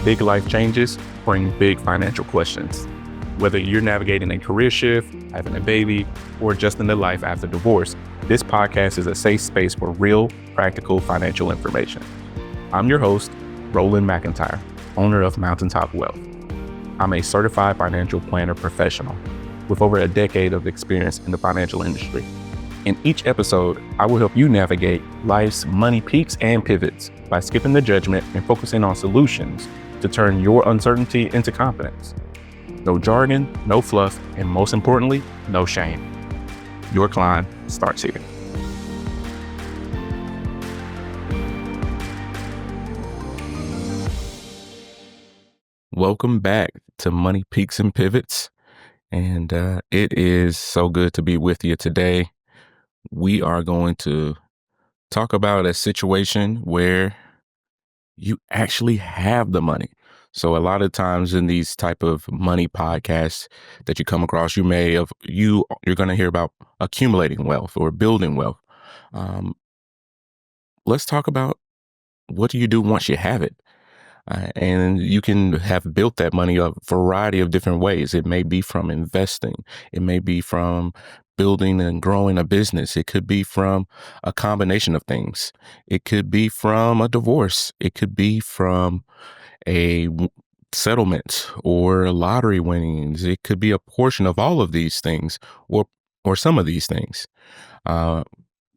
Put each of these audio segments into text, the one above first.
Big life changes bring big financial questions. Whether you're navigating a career shift, having a baby, or adjusting to life after divorce, this podcast is a safe space for real, practical financial information. I'm your host, Roland McIntyre, owner of Mountaintop Wealth. I'm a certified financial planner professional with over a decade of experience in the financial industry. In each episode, I will help you navigate life's money peaks and pivots by skipping the judgment and focusing on solutions to turn your uncertainty into confidence. No jargon, no fluff, and most importantly, no shame. Your climb starts here. Welcome back to Money Peaks and Pivots, and it is so good to be with you today. We are going to talk about a situation where you actually have the money. So a lot of times in these type of money podcasts that you come across, you're going to hear about accumulating wealth or building wealth. Let's talk about what do you do once you have it? And you can have built that money a variety of different ways. It may be from investing. It may be from building and growing a business. It could be from a combination of things. It could be from a divorce. It could be from a settlement or lottery winnings. It could be a portion of all of these things or some of these things.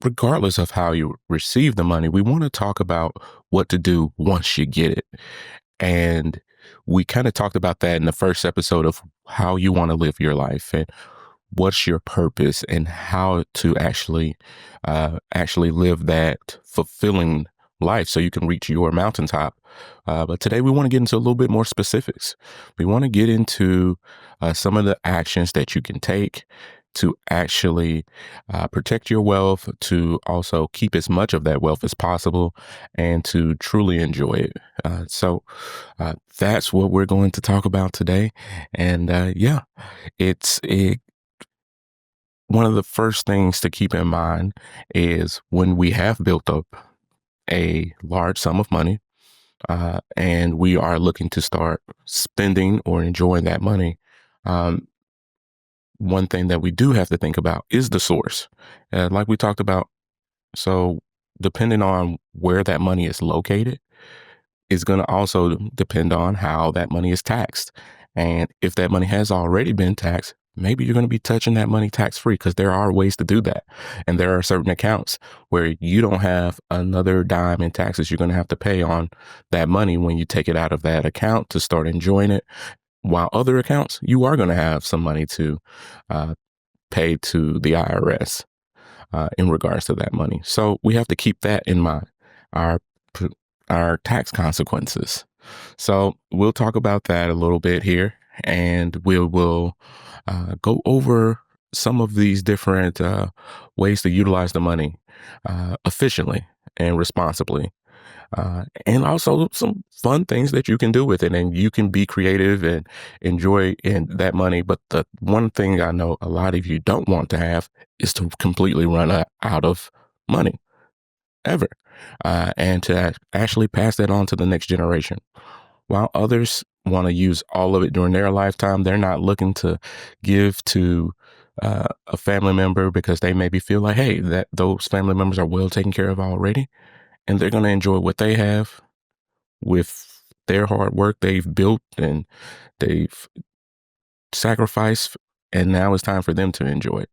Regardless of how you receive the money, we want to talk about what to do once you get it. And we kind of talked about that in the first episode of how you want to live your life and what's your purpose and how to actually live that fulfilling life so you can reach your mountaintop. But today we want to get into a little bit more specifics. We want to get into some of the actions that you can take to actually protect your wealth, to also keep as much of that wealth as possible, and to truly enjoy it. So that's what we're going to talk about today. And one of the first things to keep in mind is when we have built up a large sum of money and we are looking to start spending or enjoying that money, one thing that we do have to think about is the source. Like we talked about, so depending on where that money is located is going to also depend on how that money is taxed. And if that money has already been taxed, maybe you're going to be touching that money tax-free because there are ways to do that. And there are certain accounts where you don't have another dime in taxes you're going to have to pay on that money when you take it out of that account to start enjoying it. While other accounts, you are going to have some money to pay to the IRS in regards to that money. So we have to keep that in mind, our tax consequences. So we'll talk about that a little bit here, and we will go over some of these different ways to utilize the money efficiently and responsibly. And also some fun things that you can do with it, and you can be creative and enjoy that money. But the one thing I know a lot of you don't want to have is to completely run out of money ever, and to actually pass that on to the next generation. While others want to use all of it during their lifetime, they're not looking to give to a family member because they maybe feel like, hey, that those family members are well taken care of already. And they're going to enjoy what they have with their hard work they've built and they've sacrificed. And now it's time for them to enjoy it.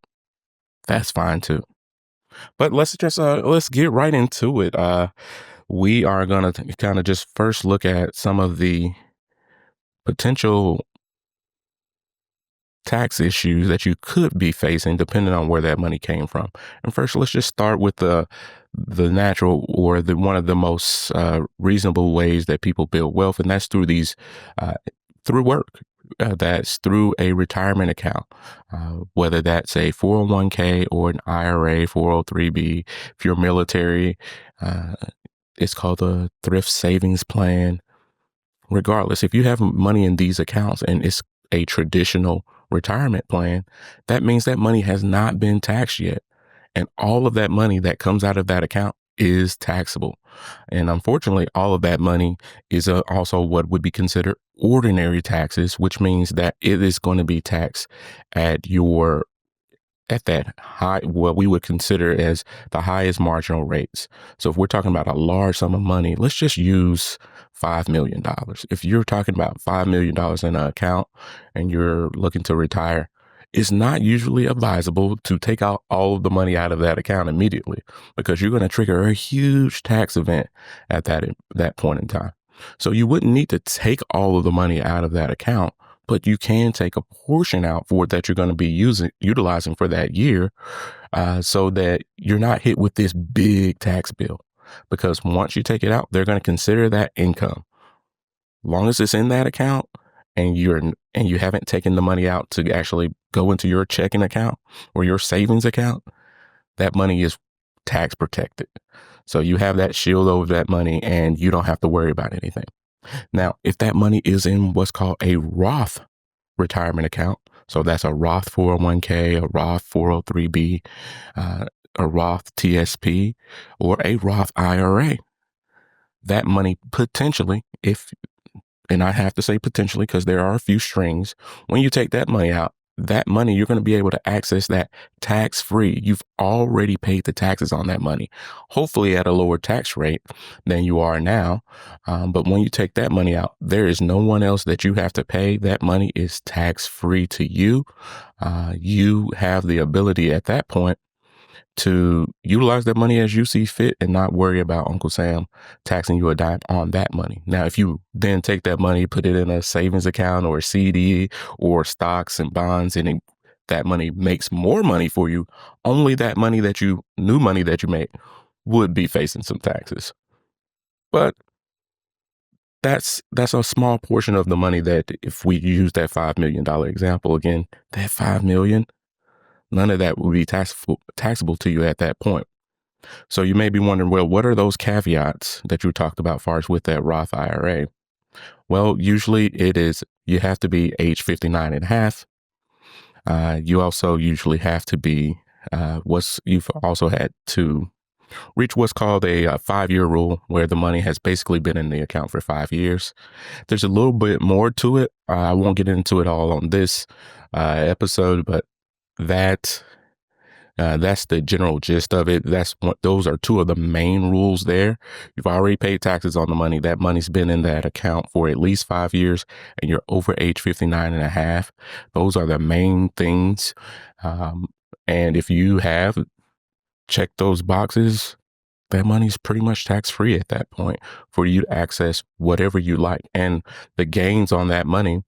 That's fine too. But let's get right into it. We are going to kind of just first look at some of the potential tax issues that you could be facing depending on where that money came from. And first, let's just start with the natural or one of the most reasonable ways that people build wealth, and that's through through work. That's through a retirement account, whether that's a 401k or an IRA, 403b. If you're military, it's called a thrift savings plan. Regardless, if you have money in these accounts and it's a traditional retirement plan, that means that money has not been taxed yet. And all of that money that comes out of that account is taxable. And unfortunately, all of that money is also what would be considered ordinary taxes, which means that it is going to be taxed at your at that high, what we would consider as the highest marginal rates. So if we're talking about a large sum of money, let's just use $5 million. If you're talking about $5 million in an account and you're looking to retire, it's not usually advisable to take out all of the money out of that account immediately, because you're going to trigger a huge tax event at that point in time. So you wouldn't need to take all of the money out of that account, but you can take a portion out for that you're going to be utilizing for that year, so that you're not hit with this big tax bill. Because once you take it out, they're going to consider that income. Long as it's in that account and you haven't taken the money out to actually go into your checking account or your savings account, that money is tax protected. So you have that shield over that money and you don't have to worry about anything. Now, if that money is in what's called a Roth retirement account, so that's a Roth 401k, a Roth 403b, a Roth TSP, or a Roth IRA, that money potentially, and I have to say potentially because there are a few strings, when you take that money out, that money, you're going to be able to access that tax free. You've already paid the taxes on that money, hopefully at a lower tax rate than you are now. But when you take that money out, there is no one else that you have to pay. That money is tax free to you. You have the ability at that point to utilize that money as you see fit and not worry about Uncle Sam taxing you a dime on that money. Now, if you then take that money, put it in a savings account or a CD or stocks and bonds, and that money makes more money for you, only that new money that you made would be facing some taxes. But that's a small portion of the money that, if we use that $5 million example again, that $5 million, none of that would be taxable to you at that point. So you may be wondering, well, what are those caveats that you talked about far as with that Roth IRA? Well, usually it is you have to be age 59 and a half. You also usually have to be you've also had to reach what's called a 5-year rule, where the money has basically been in the account for 5 years. There's a little bit more to it. I won't get into it all on this episode, but that's the general gist of it. Those are two of the main rules there. You've already paid taxes on the money. That money's been in that account for at least 5 years, and you're over age 59 and a half. Those are the main things. And if you have checked those boxes, that money's pretty much tax free at that point for you to access whatever you like. And the gains on that money,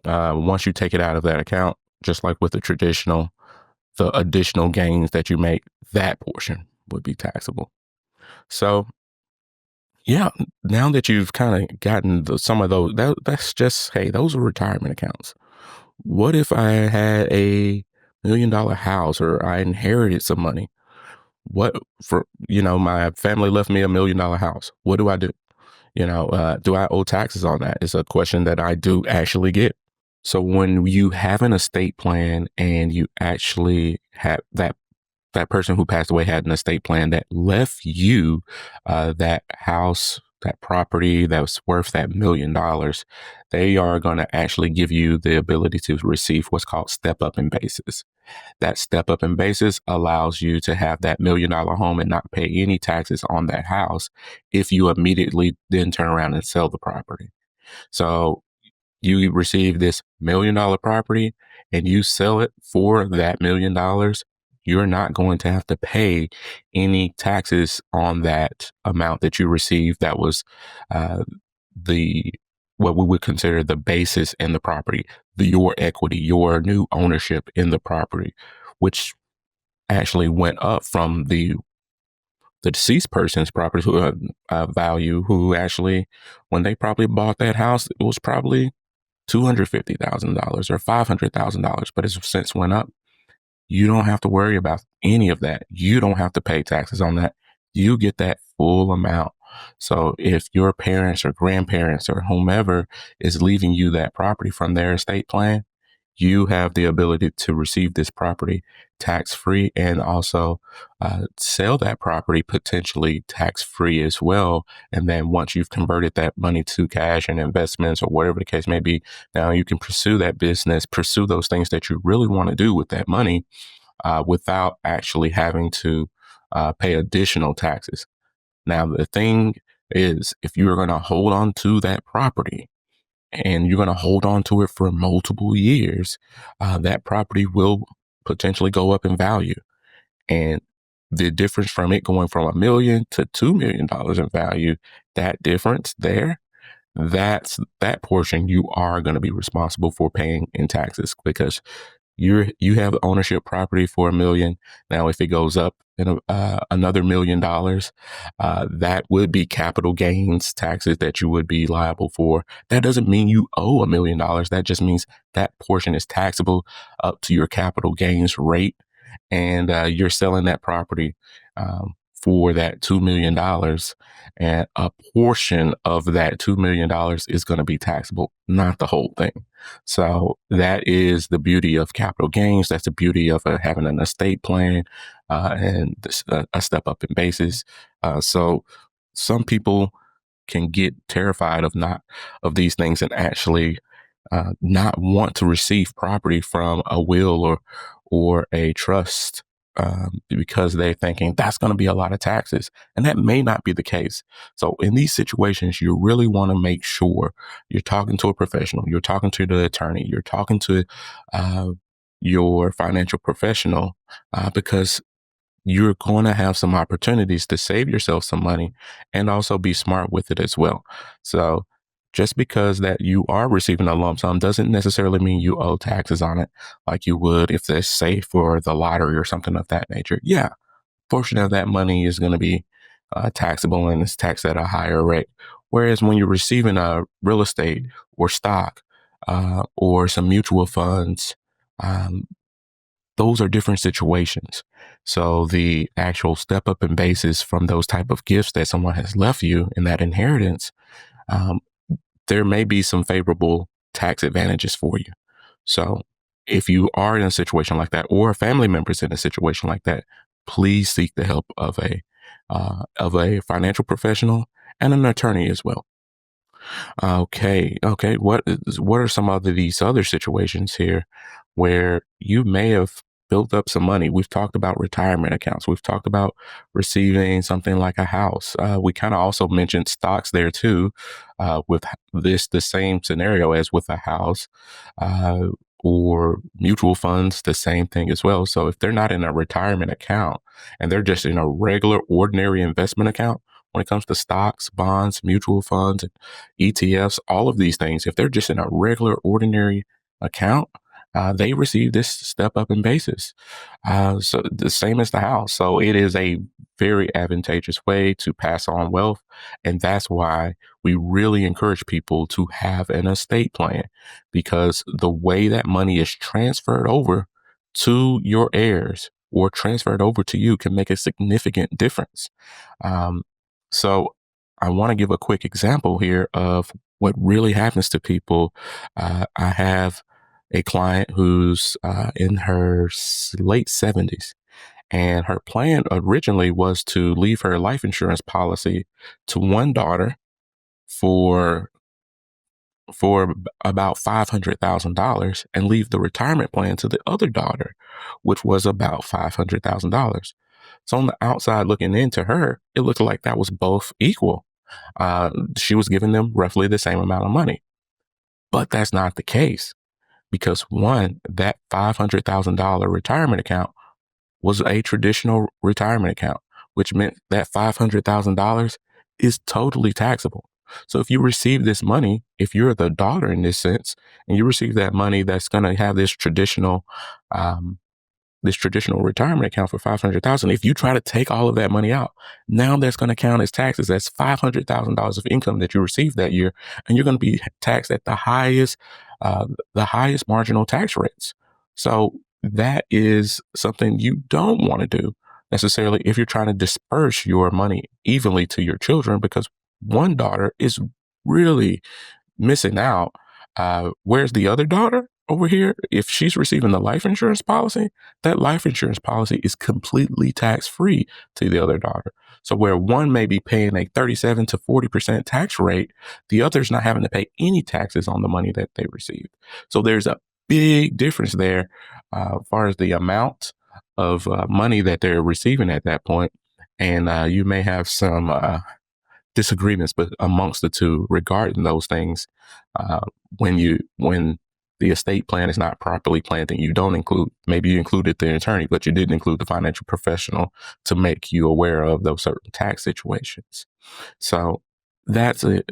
once you take it out of that account, just like with the additional gains that you make, that portion would be taxable. So yeah, now that you've kind of gotten some of those, that's just, hey, those are retirement accounts. What if I had a $1 million house, or I inherited some money? My family left me $1 million house. What do I do? Do I owe taxes on that? It's a question that I do actually get. So when you have an estate plan and you actually have that person who passed away had an estate plan that left you that house, that property that was worth that $1 million, they are going to actually give you the ability to receive what's called step up in basis. That step up in basis allows you to have that $1 million home and not pay any taxes on that house if you immediately then turn around and sell the property. So you receive this $1 million property and you sell it for that $1 million, you're not going to have to pay any taxes on that amount that you received. That was what we would consider the basis in the property, your equity, your new ownership in the property, which actually went up from the deceased person's property value, who actually, when they probably bought that house, it was probably $250,000 or $500,000, but it's since went up. You don't have to worry about any of that. You don't have to pay taxes on that. You get that full amount. So if your parents or grandparents or whomever is leaving you that property from their estate plan, you have the ability to receive this property tax free, and also sell that property potentially tax free as well. And then once you've converted that money to cash and investments or whatever the case may be, now you can pursue that business, pursue those things that you really want to do with that money without actually having to pay additional taxes. Now, the thing is, if you're going to hold on to that property and you're going to hold on to it for multiple years, that property will potentially go up in value. And the difference from it going from $1 million to $2 million in value, that difference there, that portion you are going to be responsible for paying in taxes, because you have ownership property for $1 million. Now, if it goes up in another $1 million, that would be capital gains taxes that you would be liable for. That doesn't mean you owe $1 million. That just means that portion is taxable up to your capital gains rate, and you're selling that property for that $2 million, and a portion of that $2 million is going to be taxable, not the whole thing. So that is the beauty of capital gains. That's the beauty of having an estate plan and a step up in basis. So some people can get terrified of these things and actually not want to receive property from a will or a trust, because they're thinking that's going to be a lot of taxes, and that may not be the case. So in these situations, you really want to make sure you're talking to a professional, you're talking to the attorney, you're talking to uh, your financial professional, because you're going to have some opportunities to save yourself some money and also be smart with it as well. So just because that you are receiving a lump sum doesn't necessarily mean you owe taxes on it like you would if they say for the lottery or something of that nature. Yeah, portion of that money is going to be taxable and it's taxed at a higher rate. Whereas when you're receiving a real estate or stock or some mutual funds, um, those are different situations. So the actual step up in basis from those type of gifts that someone has left you in that inheritance, um, there may be some favorable tax advantages for you. So if you are in a situation like that, or a family member's in a situation like that, please seek the help of a financial professional and an attorney as well. Okay. What are some of these other situations here where you may have built up some money? We've talked about retirement accounts. We've talked about receiving something like a house. We kind of also mentioned stocks there too, with the same scenario as with a house, uh, or mutual funds, the same thing as well. So if they're not in a retirement account and they're just in a regular, ordinary investment account, when it comes to stocks, bonds, mutual funds, ETFs, all of these things, if they're just in a regular, ordinary account, they receive this step up in basis. So the same as the house. So it is a very advantageous way to pass on wealth. And that's why we really encourage people to have an estate plan, because the way that money is transferred over to your heirs or transferred over to you can make a significant difference. Um, so I want to give a quick example here of what really happens to people. I have a client who's in her late 70s, and her plan originally was to leave her life insurance policy to one daughter for about $500,000 and leave the retirement plan to the other daughter, which was about $500,000. So on the outside looking into her, it looked like that was both equal. She was giving them roughly the same amount of money, but that's not the case, because one, that $500,000 retirement account was a traditional retirement account, which meant that $500,000 is totally taxable. So if you receive this money, if you're the daughter in this sense, and you receive that money that's going to have um, this traditional retirement account for 500,000, if you try to take all of that money out, now that's going to count as taxes. That's $500,000 of income that you received that year, and you're going to be taxed at the highest marginal tax rates. So that is something you don't want to do necessarily if you're trying to disperse your money evenly to your children, because one daughter is really missing out. Where's the other daughter? over here, if she's receiving the life insurance policy, that life insurance policy is completely tax free to the other daughter. So where one may be paying a 37 to 40% tax rate, the other's not having to pay any taxes on the money that they received. So there's a big difference there as far as the amount of money that they're receiving at that point. And you may have some disagreements, but amongst the two regarding those things, uh, when the estate plan is not properly planned, and you don't include, maybe you included the attorney, but you didn't include the financial professional to make you aware of those certain tax situations. So that's an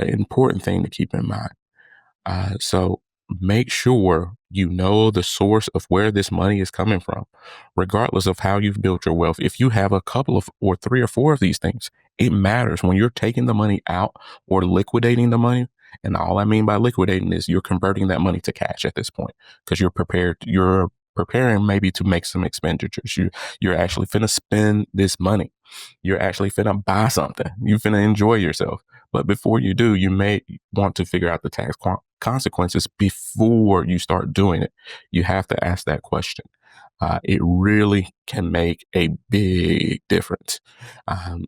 important thing to keep in mind. So make sure you know the source of where this money is coming from, regardless of how you've built your wealth. If you have a couple of, or three or four of these things, it matters when you're taking the money out or liquidating the money. And all I mean by liquidating is you're converting that money to cash at this point because you're preparing maybe to make some expenditures. You're actually finna spend this money. You're actually finna buy something. You're finna enjoy yourself. But before you do, you may want to figure out the tax consequences before you start doing it. You have to ask that question. It really can make a big difference. Um,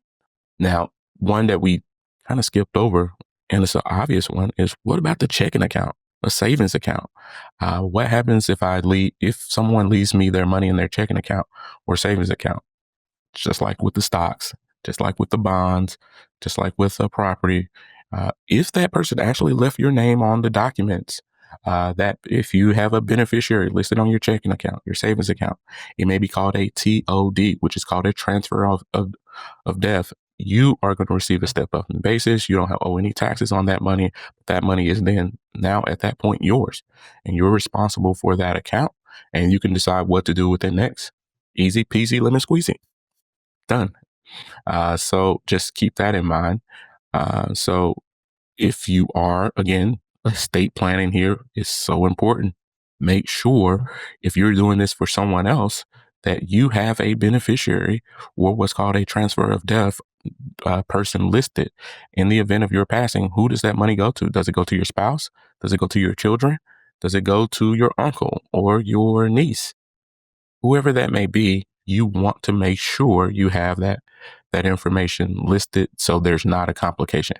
Now, one that we kind of skipped over, and it's an obvious one, is what about the checking account, a savings account? What happens if someone leaves me their money in their checking account or savings account? Just like with the stocks, just like with the bonds, just like with a property. If that person actually left your name on the documents, that if you have a beneficiary listed on your checking account, your savings account, it may be called a TOD, which is called a transfer of death. You are going to receive a step up in basis. You don't owe any taxes on that money. That money is then now at that point yours, and you're responsible for that account, and you can decide what to do with it next. Easy peasy lemon squeezy, done. So just keep that in mind. So if you are, again, estate planning here is so important. Make sure if you're doing this for someone else that you have a beneficiary or what's called a transfer of death person listed in the event of your passing. Who does that money go to? Does it go to your spouse? Does it go to your children? Does it go to your uncle or your niece? Whoever that may be, you want to make sure you have that information listed so there's not a complication.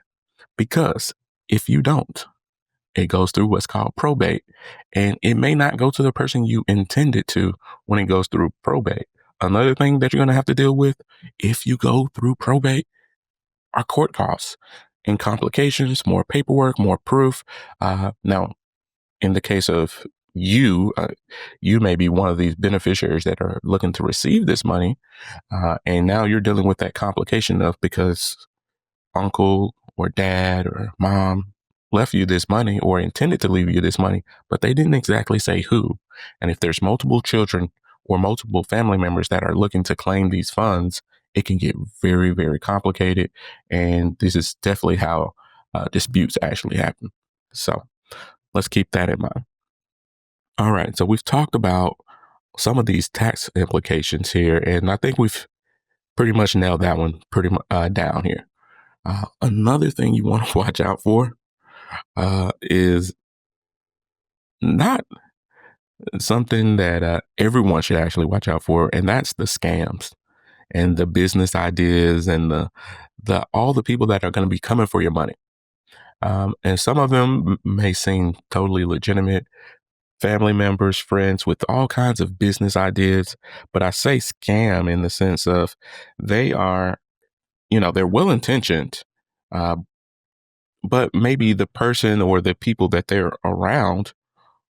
Because if you don't, it goes through what's called probate, and it may not go to the person you intended to when it goes through probate. Another thing that you're going to have to deal with if you go through probate are court costs and complications, more paperwork, more proof. Now, in the case of you may be one of these beneficiaries that are looking to receive this money, and now you're dealing with that complication of because uncle or dad or mom left you this money or intended to leave you this money, but they didn't exactly say who. And if there's multiple children or multiple family members that are looking to claim these funds, it can get very, very complicated. And this is definitely how disputes actually happen. So let's keep that in mind. All right. So we've talked about some of these tax implications here, and I think we've pretty much nailed that one pretty much down here. Another thing you want to watch out for is not something that everyone should actually watch out for, and that's the scams and the business ideas and the all the people that are going to be coming for your money. And some of them may seem totally legitimate, family members, friends with all kinds of business ideas, but I say scam in the sense of they are, they're well intentioned, uh, but maybe the person or the people that they're around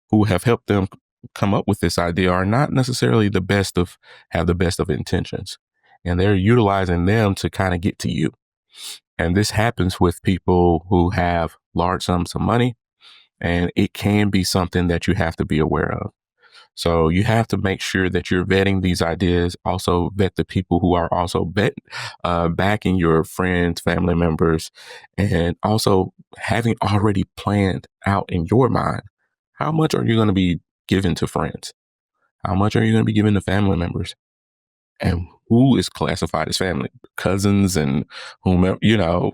who have helped them come up with this idea are not necessarily have the best of intentions, and they're utilizing them to kind of get to you. And this happens with people who have large sums of money, and it can be something that you have to be aware of. So you have to make sure that you're vetting these ideas. Also vet the people who are also backing your friends, family members, and also having already planned out in your mind, how much are you going to be giving to friends? How much are you going to be giving to family members? And who is classified as family, cousins and whomever,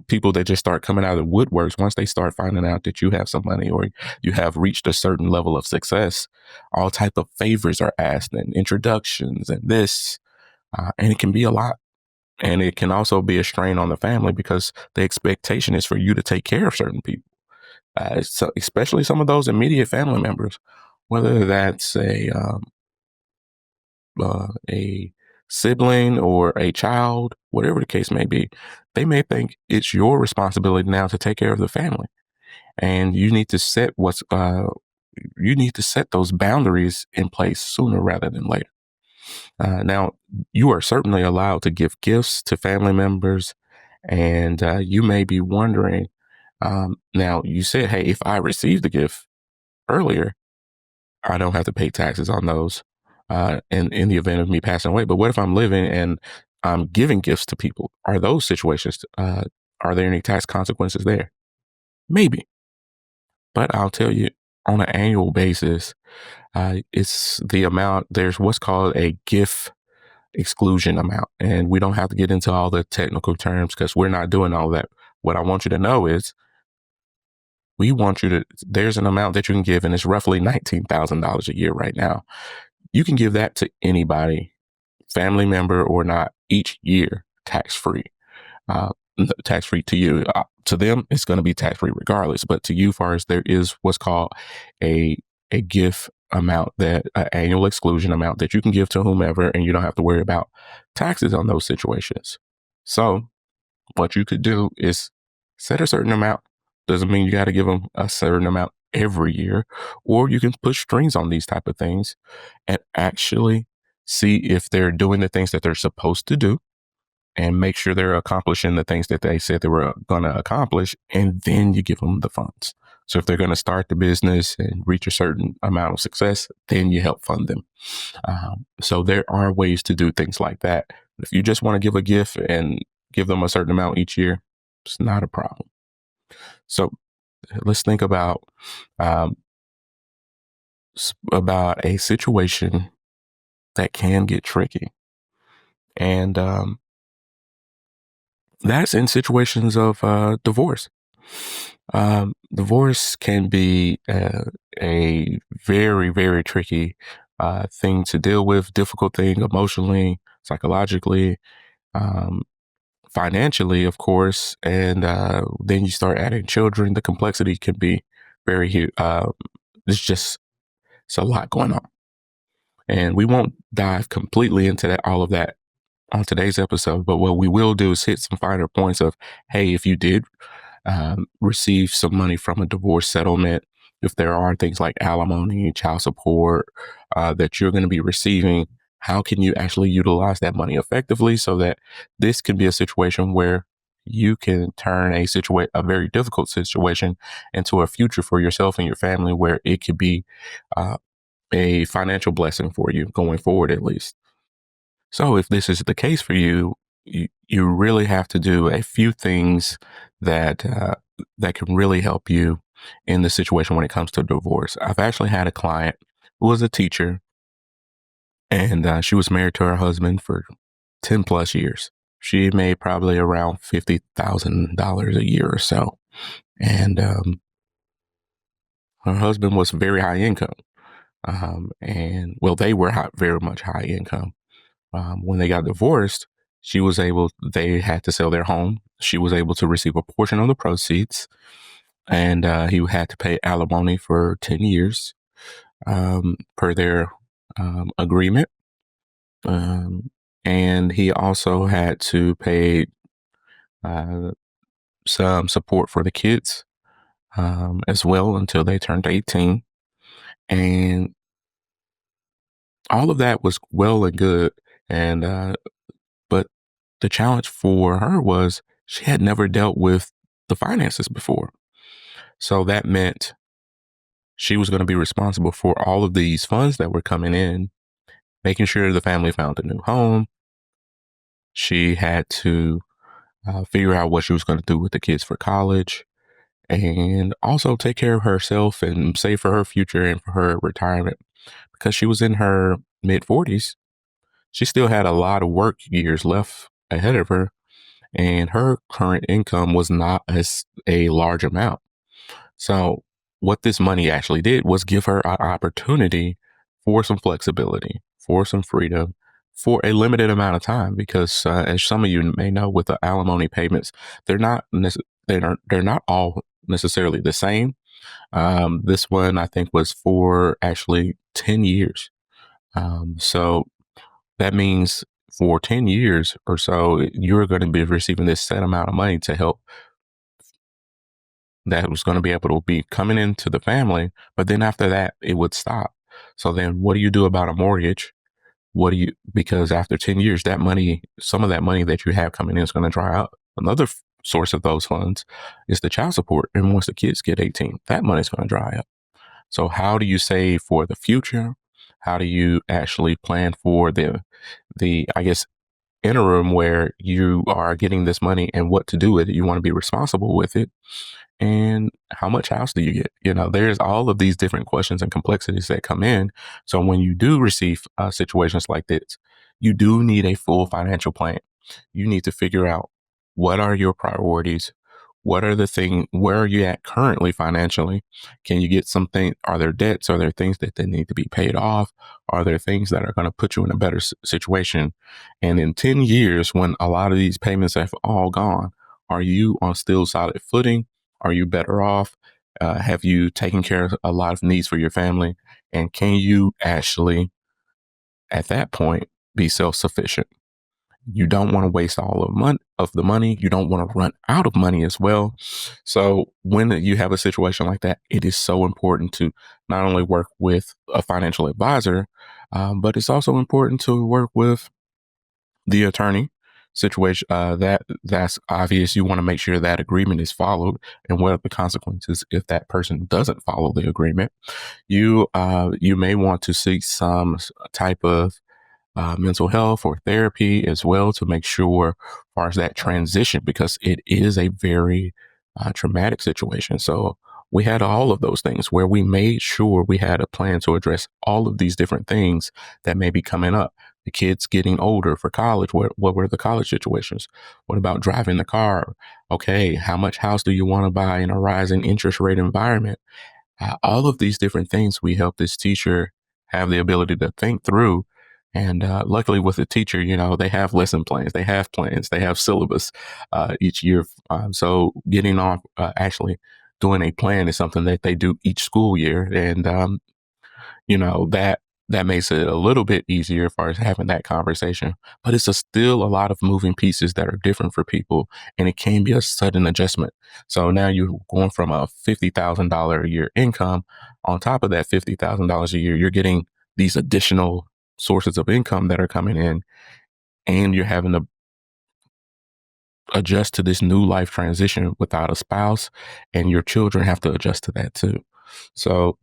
people that just start coming out of the woodworks once they start finding out that you have some money or you have reached a certain level of success. All type of favors are asked and introductions and this, and it can be a lot. And it can also be a strain on the family because the expectation is for you to take care of certain people, so especially some of those immediate family members, whether that's a sibling or a child, whatever the case may be. They may think it's your responsibility now to take care of the family, and you need to set those boundaries in place sooner rather than later. Now, you are certainly allowed to give gifts to family members, and you may be wondering. Now, you said, "Hey, if I receive the gift earlier, I don't have to pay taxes on those in the event of me passing away." But what if I'm living and I'm giving gifts to people? Are those situations? Are there any tax consequences there? Maybe, but I'll tell you, on an annual basis, it's the amount. There's what's called a gift exclusion amount, and we don't have to get into all the technical terms because we're not doing all that. What I want you to know is we want you to. There's an amount that you can give, and it's roughly $19,000 a year right now. You can give that to anybody, family member or not, each year, tax free. Uh, Tax free to you. To them, it's going to be tax free regardless. But to you, far as there is what's called a a gift amount, that annual exclusion amount that you can give to whomever, and you don't have to worry about taxes on those situations. So what you could do is set a certain amount. Doesn't mean you got to give them a certain amount every year, or you can put strings on these type of things and actually see if they're doing the things that they're supposed to do and make sure they're accomplishing the things that they said they were going to accomplish. And then you give them the funds. So if they're going to start the business and reach a certain amount of success, then you help fund them. So there are ways to do things like that. If you just want to give a gift and give them a certain amount each year, it's not a problem. So let's think um, about a situation that can get tricky, and that's in situations of divorce. Divorce can be a very, very tricky thing to deal with, difficult thing emotionally, psychologically, um, financially, of course. And then you start adding children. The complexity can be very huge. It's a lot going on. And we won't dive completely into all of that on today's episode. But what we will do is hit some finer points of, hey, if you did receive some money from a divorce settlement, if there are things like alimony, child support that you're going to be receiving, how can you actually utilize that money effectively so that this can be a situation where you can turn a very difficult situation into a future for yourself and your family where it could be uh, a financial blessing for you going forward, at least. So if this is the case for you, you really have to do a few things that that can really help you in the situation when it comes to divorce. I've actually had a client who was a teacher, and she was married to her husband for 10 plus years. She made probably around $50,000 a year or so, and her husband was very high income. And well, they were very much high income. When they got divorced, they had to sell their home. She was able to receive a portion of the proceeds, and he had to pay alimony for 10 years per their agreement. And he also had to pay uh, some support for the kids as well until they turned 18. And all of that was well and good. And but the challenge for her was she had never dealt with the finances before. So that meant she was going to be responsible for all of these funds that were coming in, making sure the family found a new home. She had to figure out what she was going to do with the kids for college and also take care of herself and save for her future and for her retirement because she was in her mid 40s. she still had a lot of work years left ahead of her, and her current income was not as a large amount. So what this money actually did was give her an opportunity for some flexibility, for some freedom, for a limited amount of time. Because as some of you may know, with the alimony payments, they're not they're not all necessarily the same. This one I think was for actually 10 years. So that means for 10 years or so, you're going to be receiving this set amount of money to help that was going to be able to be coming into the family. But then after that, it would stop. So then what do you do about a mortgage? Because after 10 years, that money, some of that money that you have coming in is going to dry up. Another source of those funds is the child support. And once the kids get 18, that money's going to dry up. So how do you save for the future? How do you actually plan for I guess, interim where you are getting this money and what to do with it? You want to be responsible with it. And how much house do you get? There's all of these different questions and complexities that come in. So when you do receive situations like this, you do need a full financial plan. You need to figure out what are your priorities? Where are you at currently financially? Can you get something? Are there debts? Are there things that they need to be paid off? Are there things that are going to put you in a better situation? And in 10 years, when a lot of these payments have all gone, are you on still solid footing? Are you better off? Have you taken care of a lot of needs for your family? And can you actually, at that point, be self-sufficient? You don't want to waste all of the money. You don't want to run out of money as well. So when you have a situation like that, it is so important to not only work with a financial advisor, but it's also important to work with the attorney situation. That's obvious. You want to make sure that agreement is followed, and what are the consequences if that person doesn't follow the agreement. You may want to seek some type of mental health or therapy as well to make sure, as far as that transition, because it is a very traumatic situation. So we had all of those things where we made sure we had a plan to address all of these different things that may be coming up. The kids getting older for college. What were the college situations? What about driving the car? Okay, how much house do you want to buy in a rising interest rate environment? All of these different things we help this teacher have the ability to think through. And luckily with the teacher, they have lesson plans, they have plans, they have syllabus each year. So getting off, actually doing a plan is something that they do each school year. And that makes it a little bit easier as far as having that conversation. But it's still a lot of moving pieces that are different for people, and it can be a sudden adjustment. So now you're going from a $50,000 a year income. On top of that $50,000 a year, you're getting these additional sources of income that are coming in, and you're having to adjust to this new life transition without a spouse, and your children have to adjust to that too. So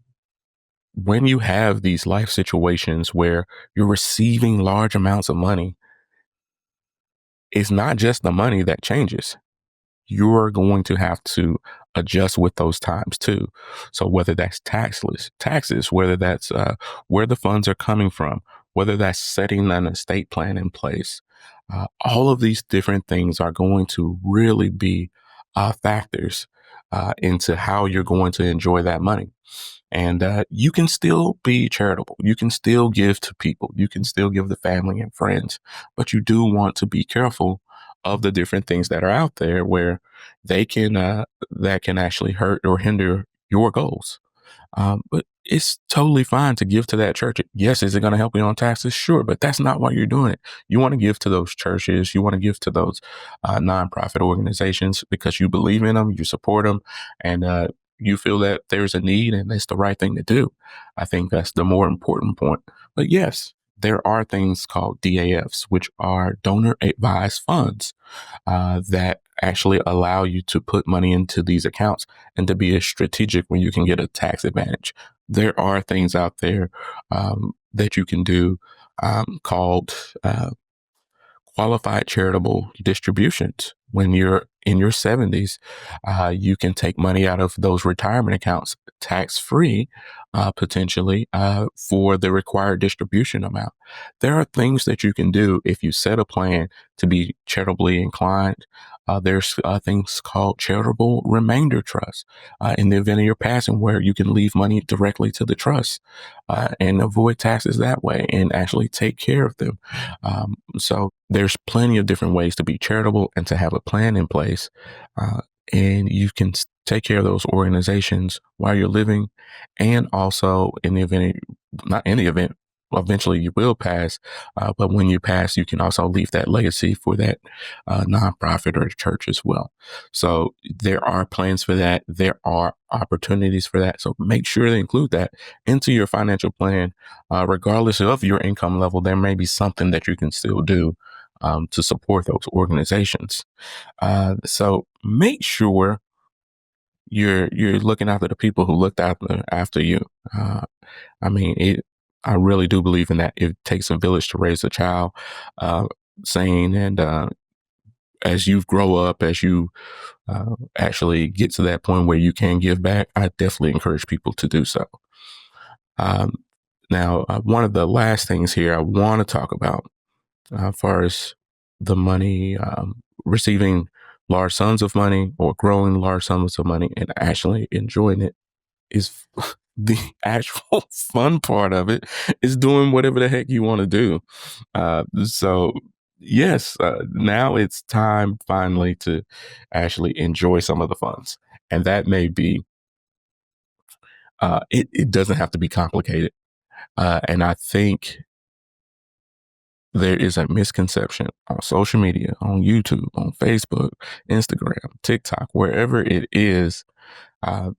when you have these life situations where you're receiving large amounts of money, it's not just the money that changes. You're going to have to adjust with those times too. So whether that's taxes, whether that's where the funds are coming from, whether that's setting an estate plan in place, all of these different things are going to really be factors into how you're going to enjoy that money. And you can still be charitable. You can still give to people. You can still give the family and friends, but you do want to be careful of the different things that are out there where they can that can actually hurt or hinder your goals. But it's totally fine to give to that church. Yes, is it going to help you on taxes? Sure, but that's not why you're doing it. You want to give to those churches. You want to give to those nonprofit organizations because you believe in them, you support them, and you feel that there's a need and it's the right thing to do. I think that's the more important point. But yes, there are things called DAFs, which are donor advised funds that actually allow you to put money into these accounts and to be as strategic when you can get a tax advantage. There are things out there that you can do called qualified charitable distributions when you're in your 70s, you can take money out of those retirement accounts tax free, potentially, for the required distribution amount. There are things that you can do if you set a plan to be charitably inclined. There's things called charitable remainder trusts in the event of your passing, where you can leave money directly to the trust and avoid taxes that way and actually take care of them. So there's plenty of different ways to be charitable and to have a plan in place. Uh, and you can take care of those organizations while you're living. And also in the event, not in the event, eventually you will pass. But when you pass, you can also leave that legacy for that nonprofit or church as well. So there are plans for that. There are opportunities for that. So make sure to include that into your financial plan. Regardless of your income level, there may be something that you can still do to support those organizations. So make sure you're looking after the people who looked after you. Uh, I mean, I really do believe in that. It takes a village to raise a child, uh, saying, and as you grow up, as you actually get to that point where you can give back, I definitely encourage people to do so. Um, Now, one of the last things here I want to talk about, as far as the money, receiving large sums of money or growing large sums of money and actually enjoying it, is the actual fun part of it is doing whatever the heck you want to do. So yes, now it's time finally to actually enjoy some of the funds. And that may be, it doesn't have to be complicated. And I think there is a misconception on social media, on YouTube, on Facebook, Instagram, TikTok, wherever it is,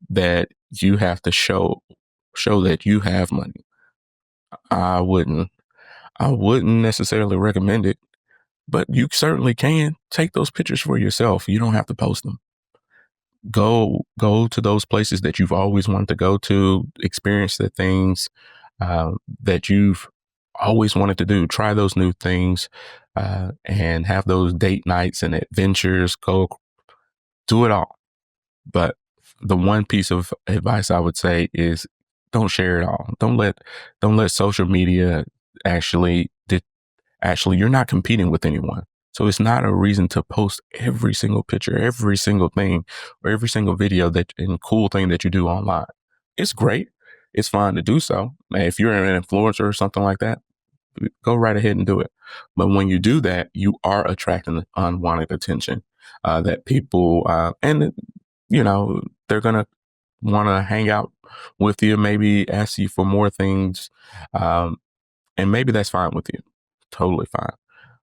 that you have to show that you have money. I wouldn't I wouldn't necessarily recommend it, but you certainly can take those pictures for yourself. You don't have to post them. Go to those places that you've always wanted to go to, experience the things that you've always wanted to do. Try those new things and have those date nights and adventures. Go do it all. But the one piece of advice I would say is don't share it all. Don't let social media actually actually you're not competing with anyone. So it's not a reason to post every single picture, every single thing, or every single video that and cool thing that you do online. It's great. It's fine to do so. Man, if you're an influencer or something like that, go right ahead and do it. But when you do that, you are attracting unwanted attention that people, and they're going to want to hang out with you, maybe ask you for more things. Um, and maybe that's fine with you. Totally fine.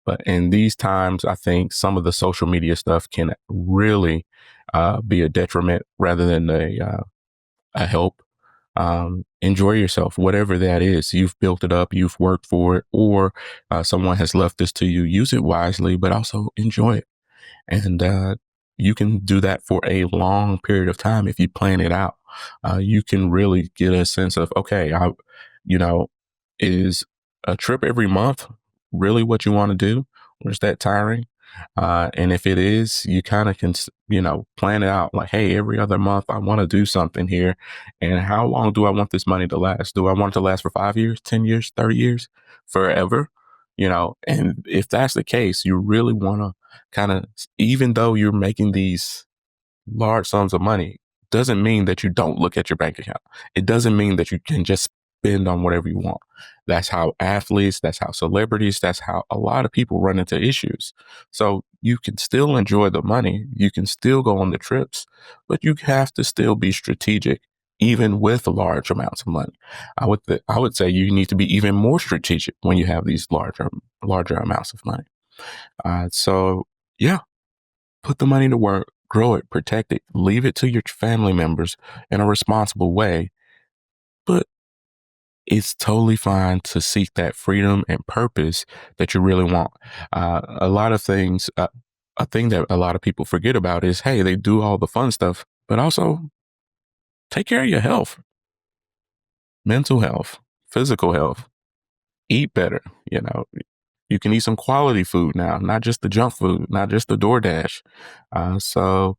But in these times, I think some of the social media stuff can really be a detriment rather than a help. Enjoy yourself, whatever that is. You've built it up, you've worked for it, or someone has left this to you. Use it wisely, but also enjoy it. And you can do that for a long period of time if you plan it out. You can really get a sense of, okay, you know, is a trip every month really what you want to do? Or is that tiring? And if it is, you kind of can, plan it out like, hey, every other month I want to do something here. And how long do I want this money to last? Do I want it to last for 5 years, 10 years, 30 years, forever? And if that's the case, you really want to kind of, even though you're making these large sums of money, doesn't mean that you don't look at your bank account. It doesn't mean that you can just spend on whatever you want. That's how athletes, that's how celebrities, that's how a lot of people run into issues. So you can still enjoy the money, you can still go on the trips, but you have to still be strategic even with large amounts of money. I would say you need to be even more strategic when you have these larger amounts of money. So yeah, put the money to work, grow it, protect it, leave it to your family members in a responsible way. But it's totally fine to seek that freedom and purpose that you really want. A lot of things, a thing that a lot of people forget about is, hey, they do all the fun stuff, but also take care of your health, mental health, physical health, eat better, you know, You can eat some quality food now, not just the junk food, not just the DoorDash. So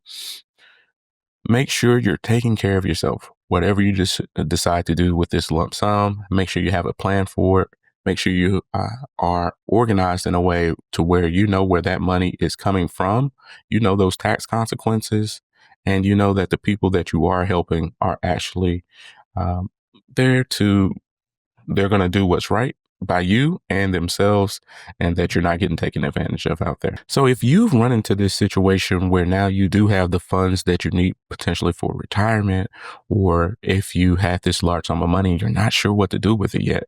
make sure you're taking care of yourself. Whatever you just decide to do with this lump sum, make sure you have a plan for it. Make sure you are organized in a way to where you know where that money is coming from. You know those tax consequences, and you know that the people that you are helping are actually um, there to they're going to do what's right by you and themselves, and that you're not getting taken advantage of out there. So if you've run into this situation where now you do have the funds that you need potentially for retirement, or if you had this large sum of money and you're not sure what to do with it yet,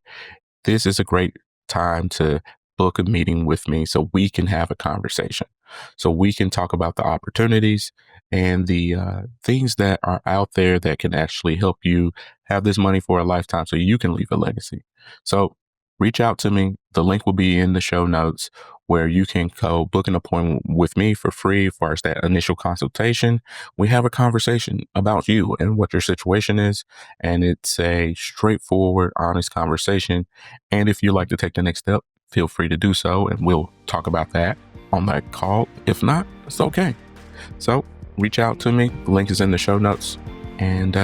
this is a great time to book a meeting with me so we can have a conversation. So we can talk about the opportunities and the things that are out there that can actually help you have this money for a lifetime so you can leave a legacy. So reach out to me. The link will be in the show notes where you can go book an appointment with me for free as far as that initial consultation. We have a conversation about you and what your situation is. And it's a straightforward, honest conversation. And if you'd like to take the next step, feel free to do so. And we'll talk about that on that call. If not, it's okay. So reach out to me. The link is in the show notes. And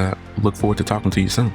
look forward to talking to you soon.